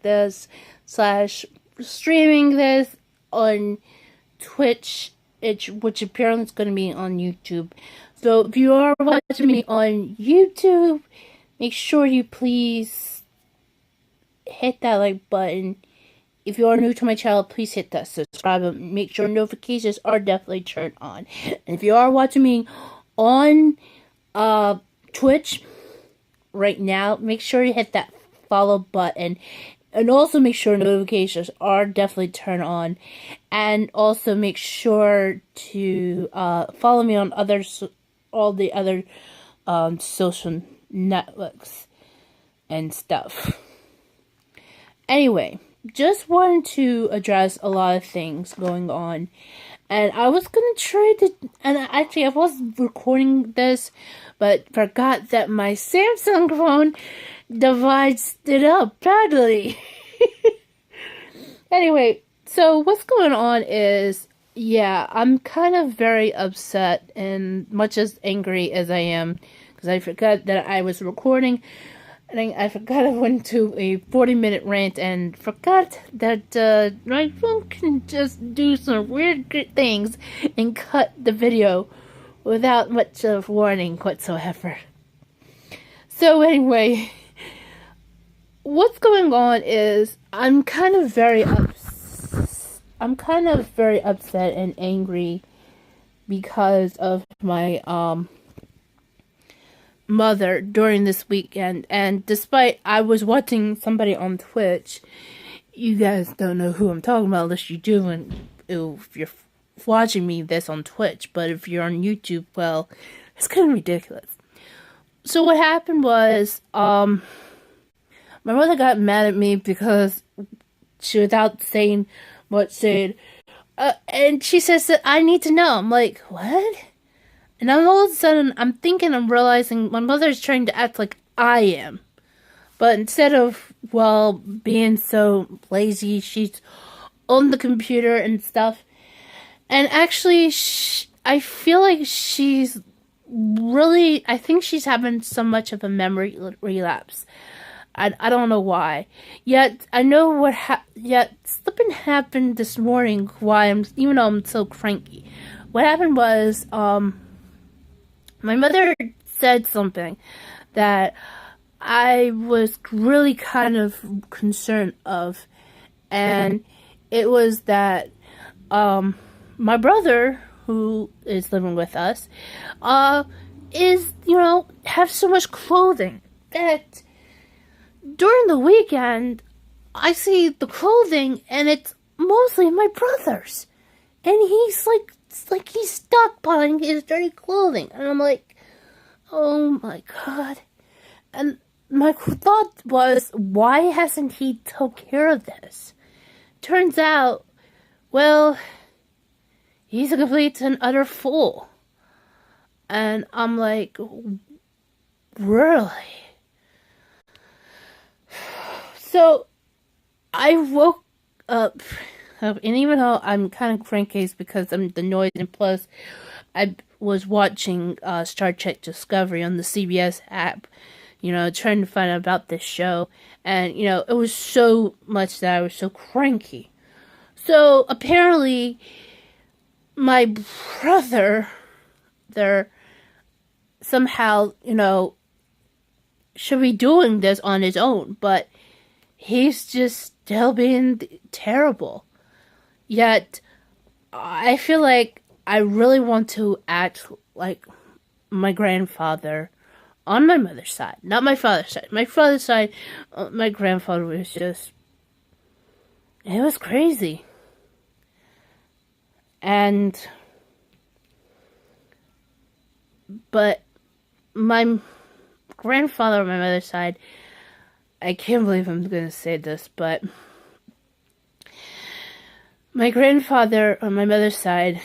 this slash streaming this on Twitch, which apparently is going to be on YouTube. So if you are watching me on YouTube, make sure you please hit that like button. If you are new to my channel, please hit that subscribe and make sure notifications are definitely turned on. And if you are watching me on Twitch right now, make sure you hit that follow button. And also make sure notifications are definitely turned on. And also make sure to follow me on all the other social networks and stuff. Anyway, just wanted to address a lot of things going on. And I was gonna try to, and actually I was recording this, but forgot that my Samsung phone divides it up badly. Anyway, so what's going on is, yeah, I'm kind of very upset and much as angry as I am, because I forgot that I was recording. And I forgot I went to a 40-minute rant and forgot that my phone can just do some weird things and cut the video without much of warning whatsoever. So anyway, what's going on is I'm kind of very upset and angry because of my mother during this weekend. And despite I was watching somebody on Twitch, you guys don't know who I'm talking about unless you do, and if you're watching me this on Twitch. But if you're on YouTube, well, it's kind of ridiculous. So what happened was my mother got mad at me because she, without saying much, said and she says that I need to know. I'm like, what? And then all of a sudden, I'm realizing my mother is trying to act like I am. But instead of, well, being so lazy, she's on the computer and stuff. And actually, I feel like she's really, I think she's having so much of a memory relapse. I don't know why. Yet, I know yet something happened this morning even though I'm so cranky. What happened was, my mother said something that I was really kind of concerned of, and it was that my brother, who is living with us, is, have so much clothing that during the weekend I see the clothing and it's mostly my brother's, and he's like, it's like he's stockpiling his dirty clothing. And I'm like, oh my god. And my thought was, why hasn't he took care of this? Turns out, well, he's a complete and utter fool. And I'm like, really? So, I woke up, and even though I'm kind of cranky because I'm the noise, and plus I was watching Star Trek Discovery on the CBS app, trying to find out about this show, and it was so much that I was so cranky. So apparently my brother there somehow should be doing this on his own, but he's just still being terrible. Yet, I feel like I really want to act like my grandfather on my mother's side. Not my father's side. My father's side, my grandfather was just, it was crazy. But my grandfather on my mother's side, I can't believe I'm going to say this, but my grandfather on my mother's side,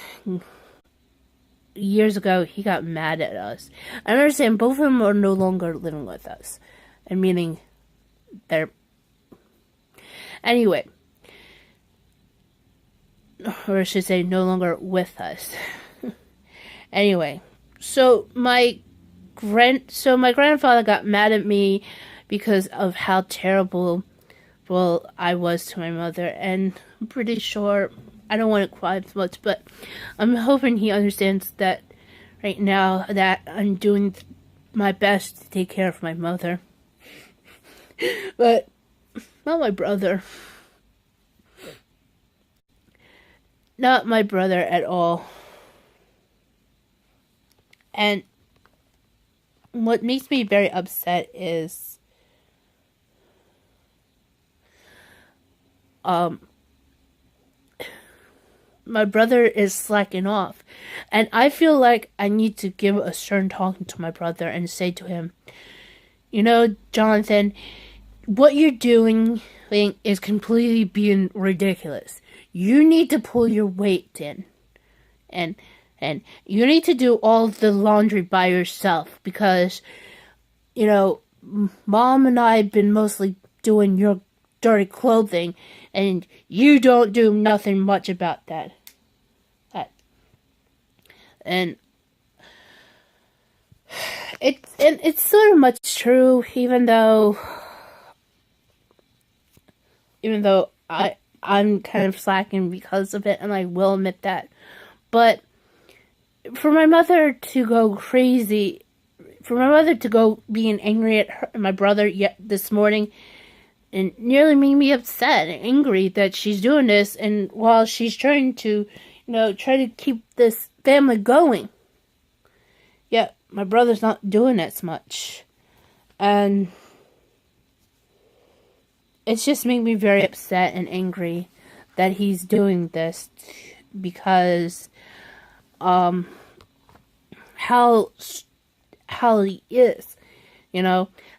years ago, he got mad at us. I understand both of them are no longer living with us. And meaning, they're... Anyway. Or I should say, no longer with us. Anyway. So, my grandfather got mad at me because of how terrible well, I was to my mother, and I'm pretty sure I don't want to cry as much, but I'm hoping he understands that right now that I'm doing my best to take care of my mother. But not my brother. Not my brother at all. And what makes me very upset is my brother is slacking off. And I feel like I need to give a stern talking to my brother and say to him, you know, Jonathan, what you're doing is completely being ridiculous. You need to pull your weight in. And you need to do all the laundry by yourself because, you know, Mom and I have been mostly doing your dirty clothing, and you don't do nothing much about that. And it's sort of much true, even though I'm kind of slacking because of it, and I will admit that. But for my mother to go crazy, for my mother to go being angry at my brother yet this morning, and nearly made me upset and angry that she's doing this, and while she's trying to, try to keep this family going. Yet my brother's not doing as much. And it's just made me very upset and angry that he's doing this because how he is.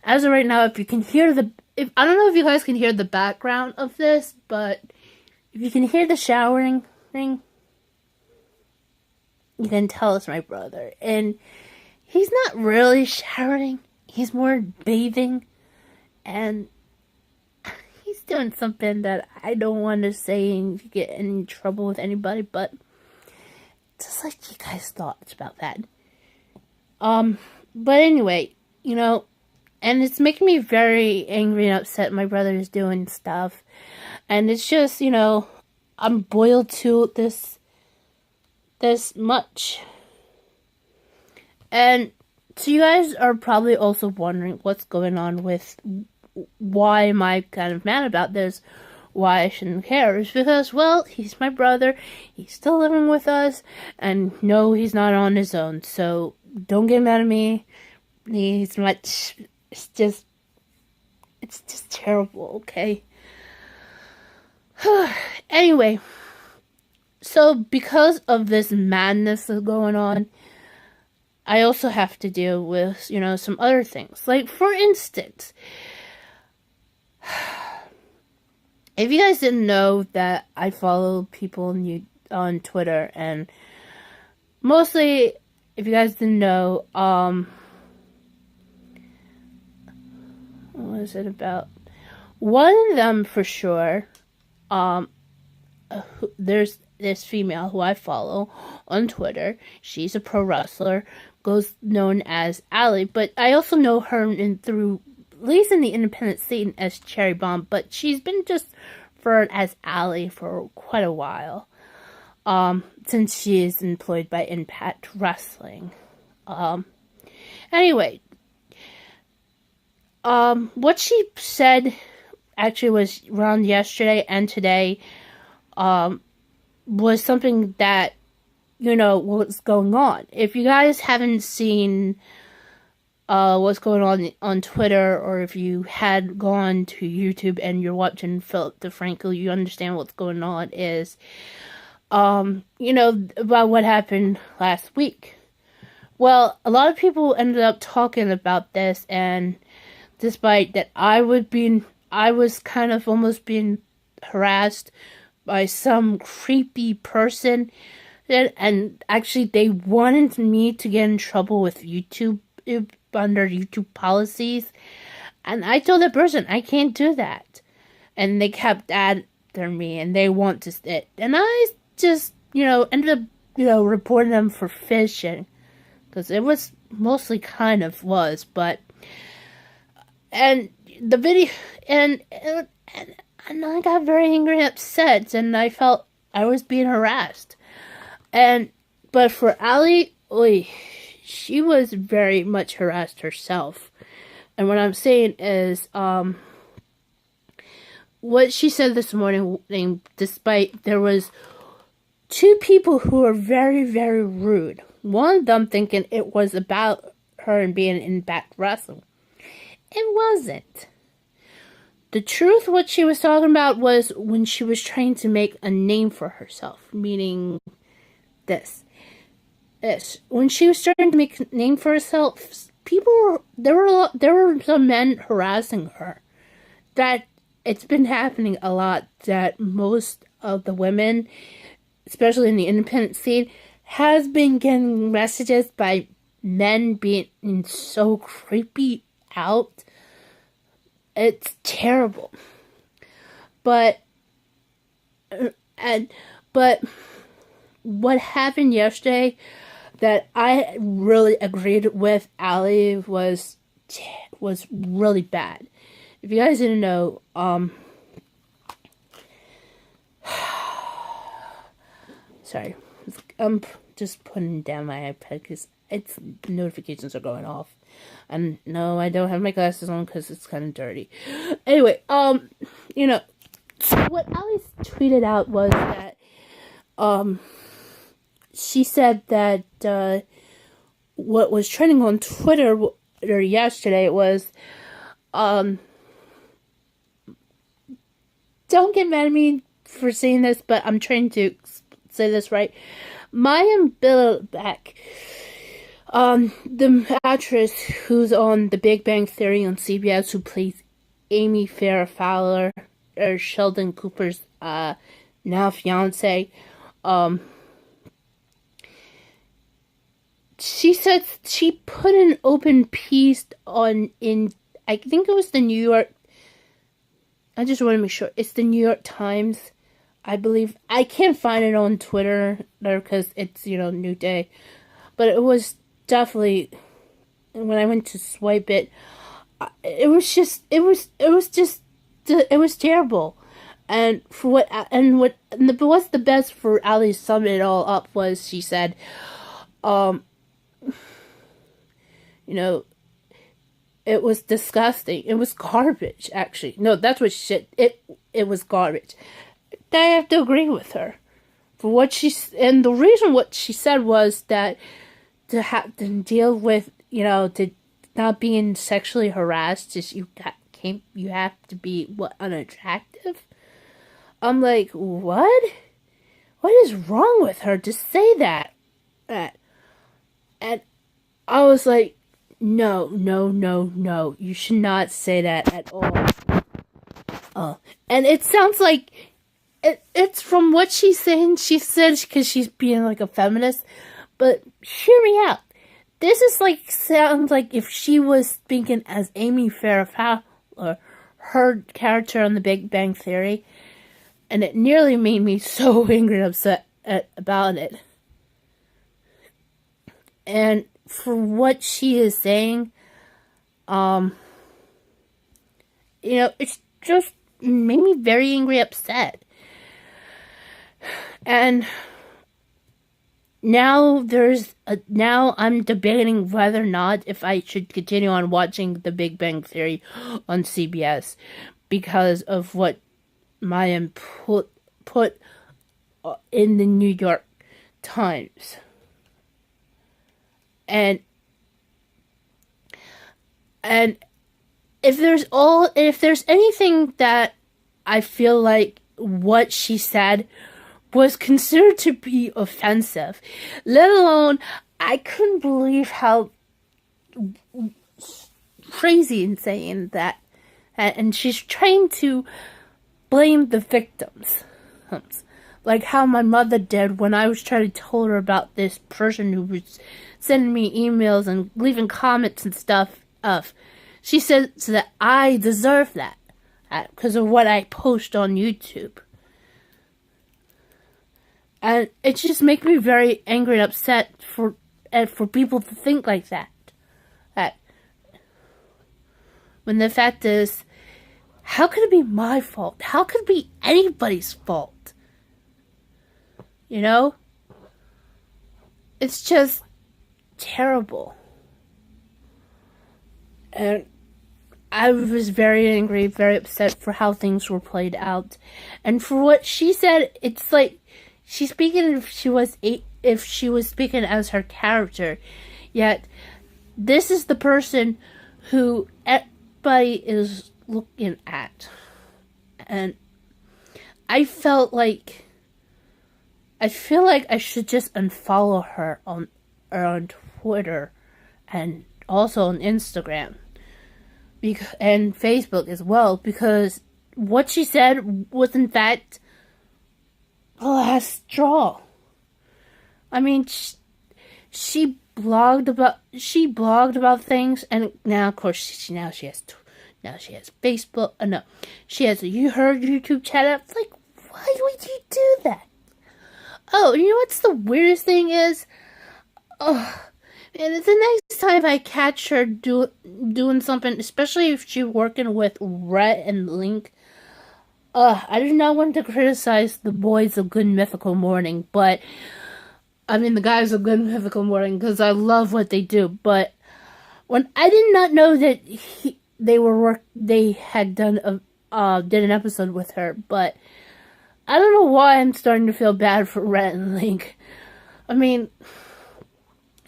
As of right now, if you can hear I don't know if you guys can hear the background of this, but if you can hear the showering thing, you can tell it's my brother. And he's not really showering, he's more bathing, and he's doing something that I don't want to say and get in trouble with anybody, but just like you guys' thoughts about that. But anyway, and it's making me very angry and upset. My brother is doing stuff, and it's just, I'm boiled to this much. And so you guys are probably also wondering what's going on with why am I kind of mad about this, why I shouldn't care. It's because, well, he's my brother, he's still living with us, and no, he's not on his own, so don't get mad at me. It's just terrible, okay? Anyway, so because of this madness that's going on, I also have to deal with, some other things. Like, for instance, if you guys didn't know that I follow people on Twitter, and mostly, if you guys didn't know, what is it about? One of them, for sure, there's this female who I follow on Twitter. She's a pro wrestler, known as Allie, but I also know her through, at least in the independent scene, as Cherry Bomb, but she's been just referred as Allie for quite a while, since she is employed by Impact Wrestling. Anyway, what she said actually was around yesterday and today, was something that, what's going on. If you guys haven't seen, what's going on Twitter, or if you had gone to YouTube and you're watching Philip DeFranco, you understand what's going on is, about what happened last week. Well, a lot of people ended up talking about this, and despite that I was kind of almost being harassed by some creepy person, and actually they wanted me to get in trouble with YouTube under YouTube policies, and I told that person I can't do that, and they kept after me, and they want to sit, and I just ended up reporting them for phishing, because it was mostly kind of was, but and the video, and and I got very angry and upset, and I felt I was being harassed. But for Ali, oy, she was very much harassed herself. And what I'm saying is, what she said this morning, despite there was two people who were very, very rude. One of them thinking it was about her and being in Impact Wrestling. It wasn't. The truth, what she was talking about was when she was trying to make a name for herself, meaning this. When she was starting to make a name for herself, there were some men harassing her. That it's been happening a lot. That most of the women, especially in the independent scene, has been getting messages by men being so creepy out. It's terrible. But what happened yesterday that I really agreed with Ali was really bad. If you guys didn't know, sorry, I'm just putting down my iPad because its notifications are going off. And no, I don't have my glasses on because it's kind of dirty. Anyway, so what Ali tweeted out was that, she said that what was trending on Twitter yesterday was, don't get mad at me for saying this, but I'm trying to say this right. Maya Bilbek, the actress who's on The Big Bang Theory on CBS, who plays Amy Farrah Fowler, or Sheldon Cooper's now fiance, she said she put an open piece in I think it was the New York. I just want to make sure it's the New York Times, I believe. I can't find it on Twitter because it's new day, but it was definitely, when I went to swipe it, it was terrible. And what's the best for Ali to sum it all up was she said, it was disgusting. It was garbage, actually. No, that's what she said. It was garbage. I have to agree with her. And the reason what she said was that to have to deal with, to not being sexually harassed, is you have to be unattractive. I'm like, what? What is wrong with her to say that? And I was like, no, you should not say that at all. And it sounds like it's from what she's saying. She said because she's being like a feminist, but hear me out. This is sounds like if she was speaking as Amy Farrah Fowler, her character on The Big Bang Theory, and it nearly made me so angry and upset about it. And for what she is saying, it's just made me very angry, upset. And now I'm debating whether or not if I should continue on watching The Big Bang Theory on CBS because of what Maya put in the New York Times. And if there's anything that I feel like what she said was considered to be offensive, let alone I couldn't believe how crazy in saying that, and she's trying to blame the victims, like how my mother did when I was trying to tell her about this person who was sending me emails and leaving comments and stuff. She said that I deserve that because of what I post on YouTube. And it just makes me very angry and upset for people to think like that. When the fact is, How could it be my fault? How could it be anybody's fault? You know? It's just terrible. And I was very angry, very upset for how things were played out. And for what she said, it's like she's speaking if she was speaking as her character. Yet this is the person who everybody is looking at. And I feel like I should just unfollow her on Twitter and also on Instagram and Facebook as well, because what she said was in fact the last straw. I mean, she blogged about things, and now of course she has Facebook. No, she has her YouTube channel. It's like, why would you do that? Oh, you know what's the weirdest thing is? Oh, and it's the next time I catch her doing something, especially if she's working with Rhett and Link. I do not want to criticize the boys of Good Mythical Morning, but I mean the guys of Good Mythical Morning, because I love what they do. But when I did not know that they had done did an episode with her, but I don't know why I'm starting to feel bad for Rhett and Link. I mean,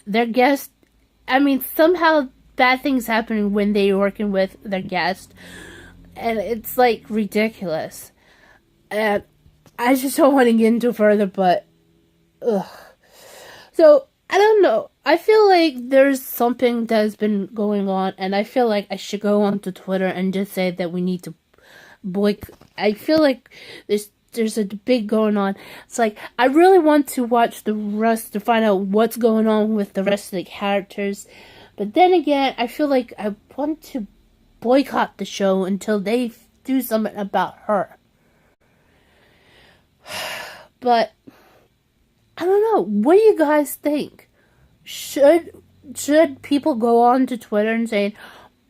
their guest. I mean, somehow bad things happen when they're working with their guest, and it's like ridiculous. And I just don't want to get into further, but ugh. So I don't know. I feel like there's something that's been going on, and I feel like I should go onto Twitter and just say that we need to boycott. I feel like there's a debate going on. It's like, I really want to watch the rest to find out what's going on with the rest of the characters. But then again, I feel like I want to boycott the show until they do something about her. But I don't know. What do you guys think? Should people go on to Twitter and say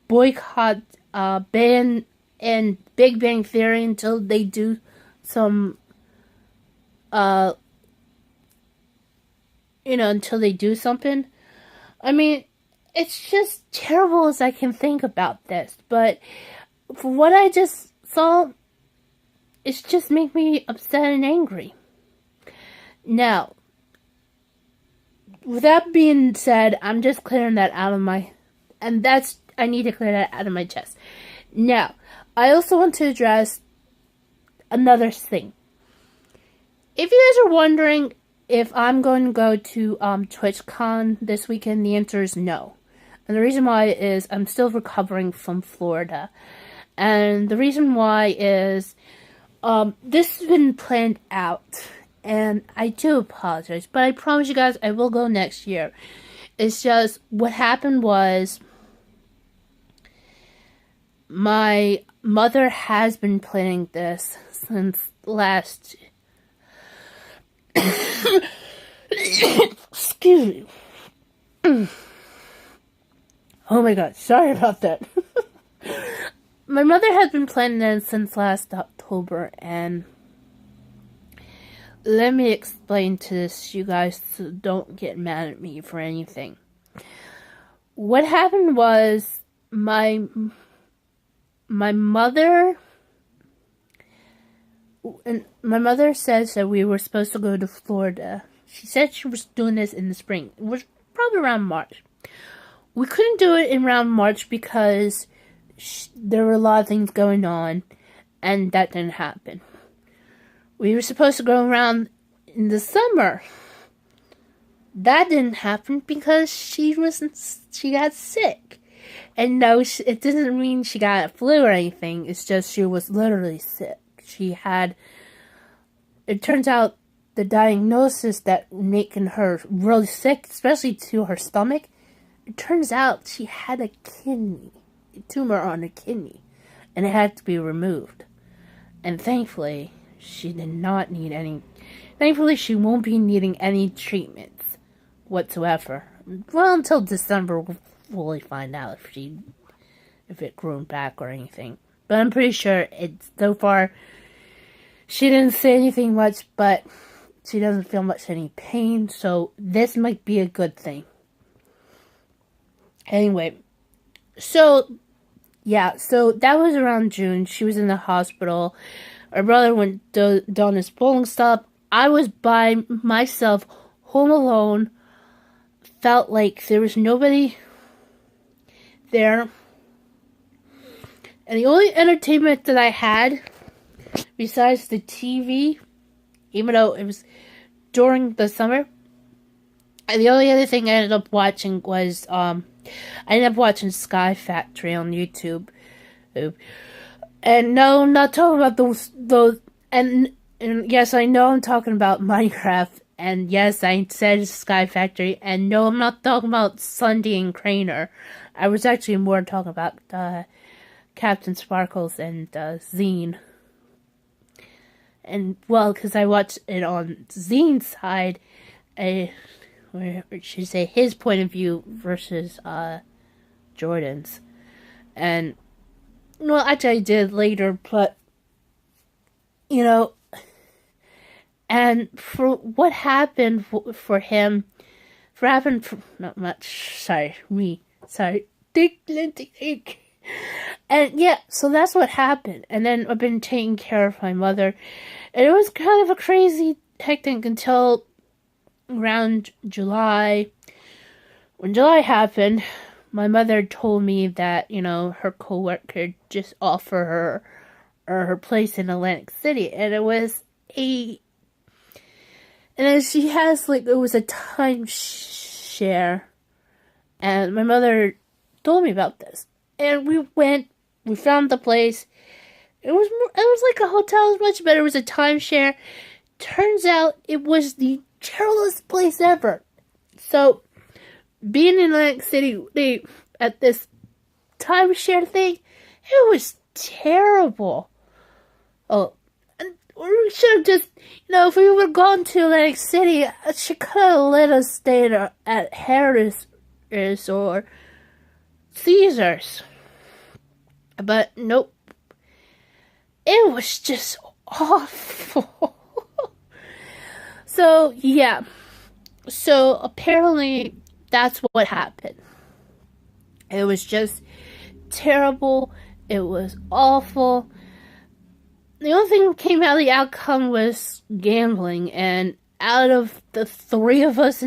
boycott, ban and Big Bang Theory until they do some, until they do something? I mean, it's just terrible as I can think about this, but for what I just saw, it's just make me upset and angry. Now, with that being said, I'm just clearing that out of my, I need to clear that out of my chest. Now, I also want to address another thing. If you guys are wondering if I'm going to go to TwitchCon this weekend, the answer is no. And the reason why is I'm still recovering from Florida. And the reason why is this has been planned out. And I do apologize. But I promise you guys I will go next year. It's just what happened was my mother has been planning this since last... Excuse me. Oh my god, sorry about that. My mother has been planning this since last October, and let me explain to this, you guys, so don't get mad at me for anything. What happened was my mother says that we were supposed to go to Florida. She said she was doing this in the spring. It was probably around March. We couldn't do it around March because there were a lot of things going on, and that didn't happen. We were supposed to go around in the summer. That didn't happen because she got sick. And no, it doesn't mean she got a flu or anything. It's just she was literally sick. It turns out the diagnosis that making her really sick, especially to her stomach, it turns out she had a tumor on her kidney, and it had to be removed. And thankfully, she did not need any. Thankfully, she won't be needing any treatments whatsoever. Well, until December, we'll fully find out if it grew back or anything. But I'm pretty sure it's so far. She didn't say anything much, but she doesn't feel much any pain, so this might be a good thing. Anyway, so that was around June. She was in the hospital. Our brother went down his bowling stop. I was by myself, home alone. Felt like there was nobody there. And the only entertainment that I had, besides the TV, even though it was during the summer, and the only other thing I ended up watching was, I ended up watching Sky Factory on YouTube. And no, I'm not talking about those, and yes, I know I'm talking about Minecraft, and yes, I said Sky Factory, and no, I'm not talking about Sunday and Craner. I was actually more talking about, Captain Sparkles and, Zine. And, well, because I watched it on Zine's side, where should say his point of view versus Jordan's. And, well, actually I did later, but, you know, and for what happened for him, not much, think. And yeah, so that's what happened. And then I've been taking care of my mother. And it was kind of a crazy, hectic until around July. When July happened, my mother told me that, her coworker just offered her place in Atlantic City. And it was and then she has, it was a timeshare. And my mother told me about this. And we found the place. It was like a hotel as much, but it was a timeshare. Turns out it was the terriblest place ever. So, being in Atlantic City at this timeshare thing, it was terrible. Oh, and we should have just, if we would have gone to Atlantic City, she could have let us stay at Harris or Caesars. But nope. It was just awful. So, yeah. So, apparently, that's what happened. It was just terrible. It was awful. The only thing that came out of the outcome was gambling. And out of the three of us,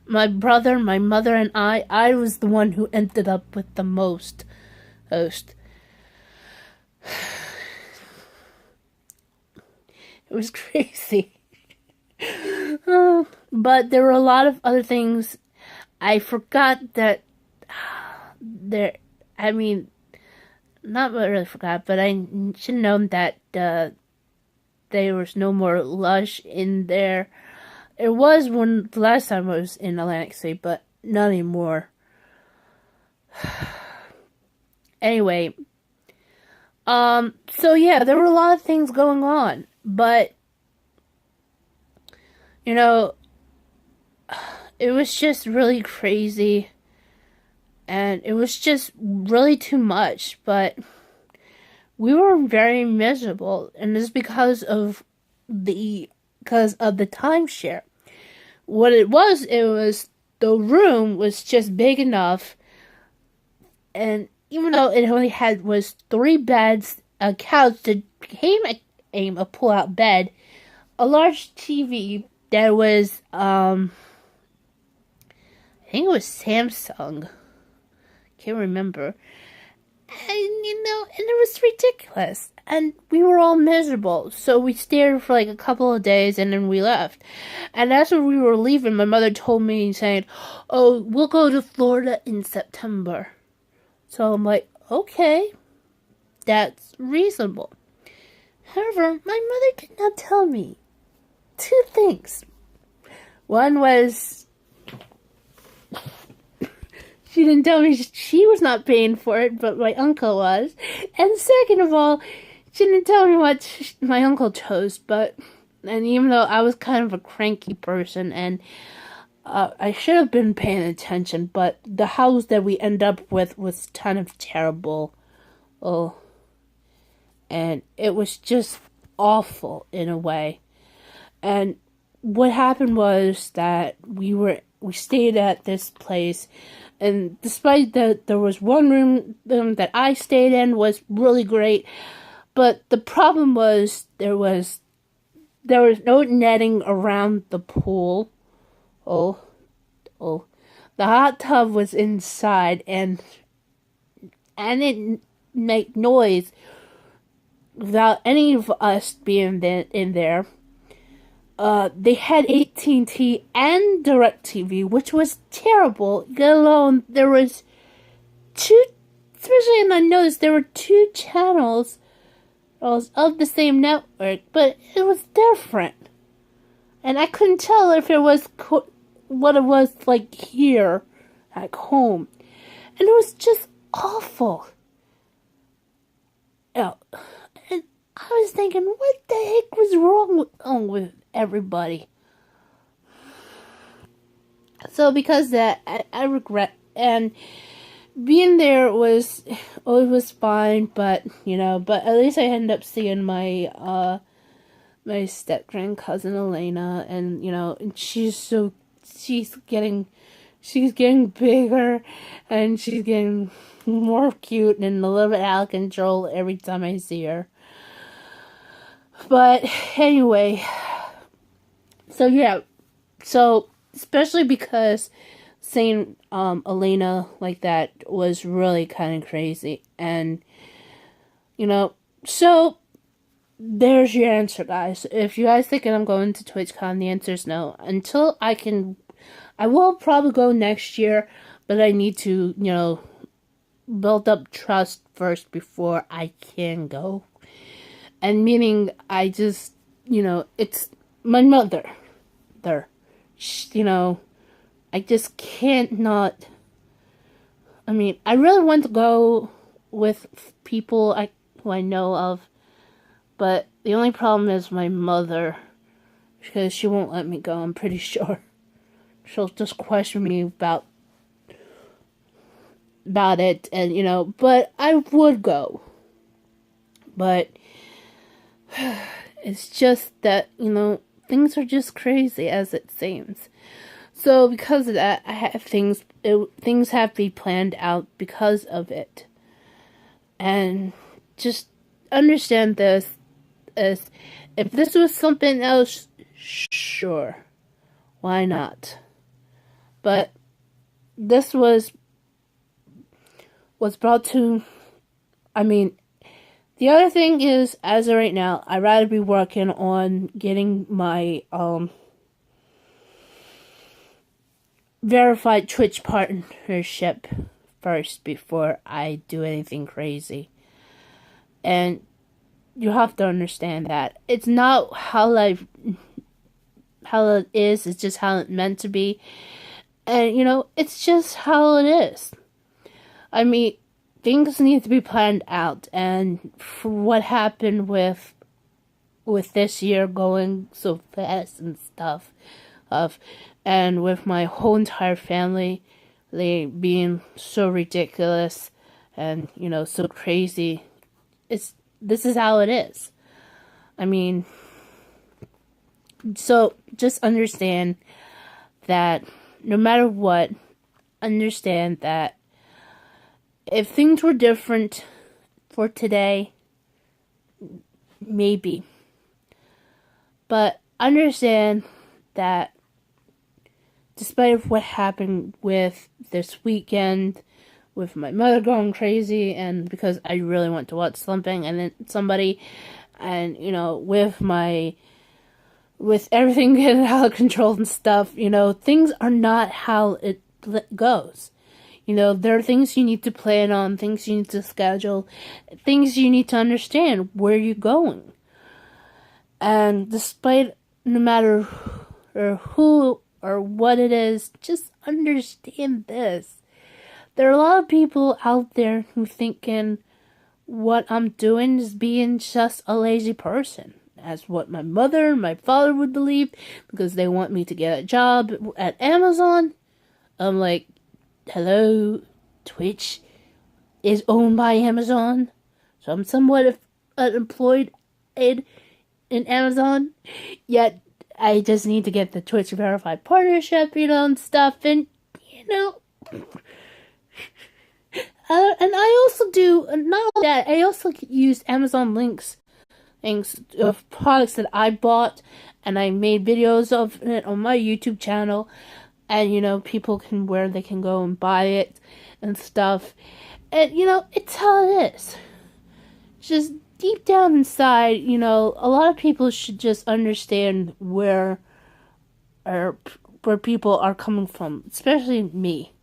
my brother, my mother, and I was the one who ended up with the most host. It was crazy. But there were a lot of other things. I forgot that not really forgot, but I should have known that there was no more Lush in there. It was the last time I was in Atlantic City, but not anymore. Anyway, so yeah, there were a lot of things going on, but, it was just really crazy, and it was just really too much, but we were very miserable, and it's because of the timeshare. What it was the room was just big enough, and even though it only was 3 beds, a couch that became a pull-out bed, a large TV that was, I think it was Samsung. Can't remember. And, and it was ridiculous. And we were all miserable. So we stayed for a couple of days and then we left. And as we were leaving, my mother told me, saying, "Oh, we'll go to Florida in September." So I'm like, okay, that's reasonable. However, my mother did not tell me 2 things. One was, she didn't tell me she was not paying for it, but my uncle was. And second of all, she didn't tell me what my uncle chose, and even though I was kind of a cranky person, and I should have been paying attention, but the house that we ended up with was kind of terrible. Oh, and it was just awful in a way. And what happened was that we stayed at this place, and despite that there was one room that I stayed in was really great, but the problem was there was no netting around the pool. Oh, the hot tub was inside, and it made noise without any of us being in there. They had AT&T and DirecTV, which was terrible. Let alone there was two, especially in the notice, there were two channels of the same network, but it was different. And I couldn't tell if it was what it was like here at home. And it was just awful. Oh, and I was thinking, what the heck was wrong with everybody? So because of that, I regret, and being there was fine, but at least I ended up seeing my my step grand cousin Elena, and and she's getting bigger, and she's getting more cute and a little bit out of control every time I see her. But anyway, so especially because seeing Elena like that was really kind of crazy, and so there's your answer, guys. If you guys thinking I'm going to TwitchCon, the answer is no. Until I will probably go next year, but I need to build up trust first before I can go. And meaning I just it's my mother there. I just can't not. I mean, I really want to go with people who I know of, but the only problem is my mother, because she won't let me go. I'm pretty sure she'll just question me about it, and but I would go. But it's just that things are just crazy as it seems. So because of that, I have things have to be planned out because of it. And just understand this as if this was something else, sure, why not? But this was brought to, the other thing is, as of right now, I'd rather be working on getting my verified Twitch partnership first before I do anything crazy. And you have to understand that it's not how it is, it's just how it's meant to be. And it's just how it is. I mean, things need to be planned out, and for what happened with this year going so fast and stuff, and with my whole entire family, they being so ridiculous and so crazy, this is how it is. I mean, so just understand that no matter what, understand that if things were different for today, maybe. But understand that despite what happened with this weekend, with my mother going crazy, and because I really want to watch something, and then somebody, and with everything getting out of control and stuff, things are not how it goes. There are things you need to plan on, things you need to schedule, things you need to understand where you're going. And despite no matter who or what it is, just understand this. There are a lot of people out there who thinking what I'm doing is being just a lazy person. As what my mother and my father would believe, because they want me to get a job at Amazon. I'm like, hello, Twitch is owned by Amazon, so I'm somewhat unemployed in Amazon, yet I just need to get the Twitch verified partnership, and stuff, and and I also do, not only that, I also use Amazon links of products that I bought, and I made videos of it on my YouTube channel, and people can, where they can go and buy it and stuff, and it's how it is. Just deep down inside, a lot of people should just understand where people are coming from, especially me,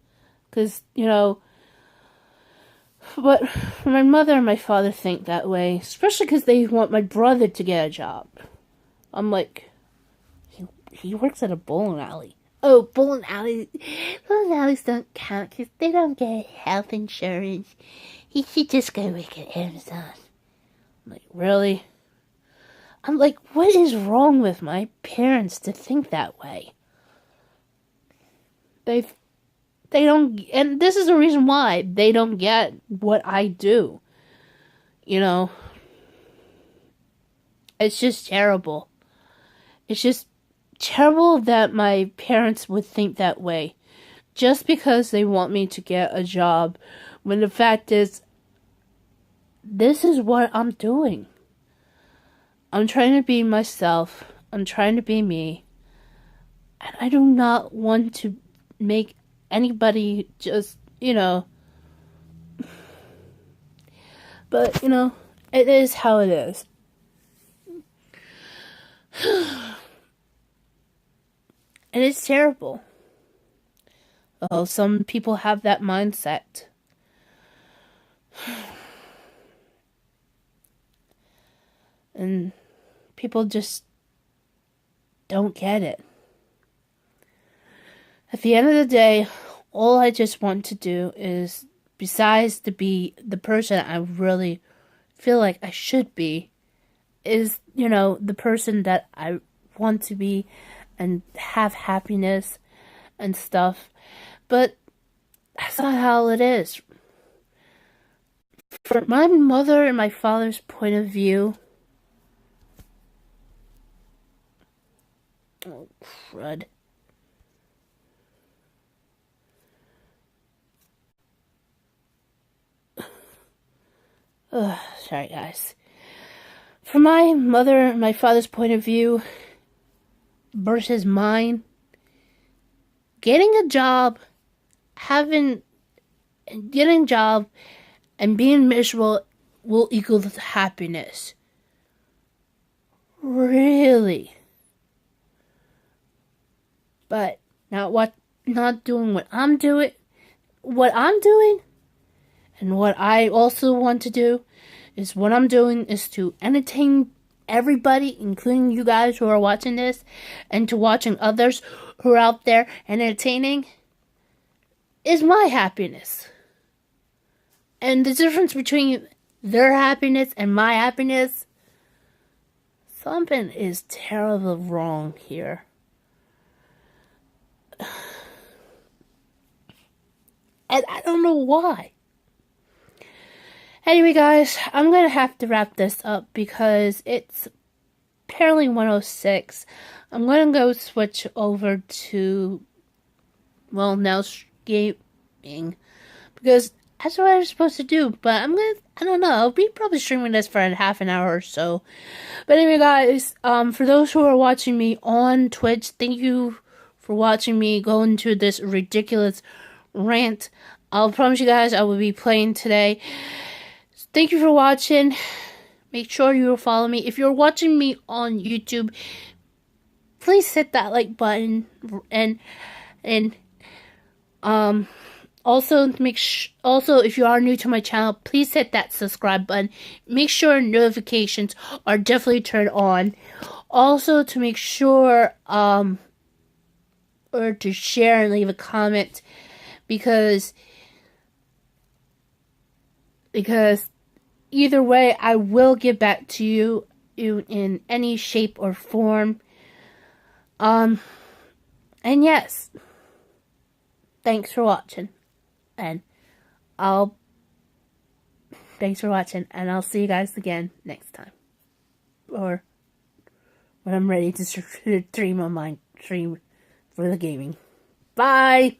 because but my mother and my father think that way, especially because they want my brother to get a job. I'm like, he works at a bowling alley. Oh, bowling alleys don't count because they don't get health insurance. He should just go work at Amazon. I'm like, really? I'm like, what is wrong with my parents to think that way? They don't, and this is the reason why they don't get what I do. It's just terrible. It's just terrible that my parents would think that way, just because they want me to get a job, when the fact is, this is what I'm doing. I'm trying to be myself. I'm trying to be me. And I do not want to make anybody just, But, it is how it is. And it's terrible. Oh, some people have that mindset. And people just don't get it. At the end of the day, all I just want to do is, besides to be the person I really feel like I should be, is, the person that I want to be and have happiness and stuff. But that's not how it is. From my mother and my father's point of view, oh, crud. Sorry, guys. From my mother and my father's point of view versus mine, getting a job, and being miserable will equal happiness. Really? But not doing what I'm doing, and what I also want to do is, what I'm doing is to entertain everybody, including you guys who are watching this, and to watching others who are out there entertaining, is my happiness. And the difference between their happiness and my happiness, something is terribly wrong here. And I don't know why. Anyway, guys, I'm going to have to wrap this up because it's apparently 1:06. I'm going to go switch over to, now gaming, because that's what I was supposed to do. But I don't know, I'll be probably streaming this for half an hour or so. But anyway, guys, for those who are watching me on Twitch, thank you for watching me go into this ridiculous rant. I'll promise you guys I will be playing today. Thank you for watching. Make sure you follow me. If you're watching me on YouTube, please hit that like button, and also if you are new to my channel, please hit that subscribe button. Make sure notifications are definitely turned on. Also, to make sure or to share and leave a comment, because either way, I will get back to you in any shape or form. And yes, thanks for watching, and I'll thanks for watching, and I'll see you guys again next time. Or when I'm ready to stream on my stream for the gaming. Bye!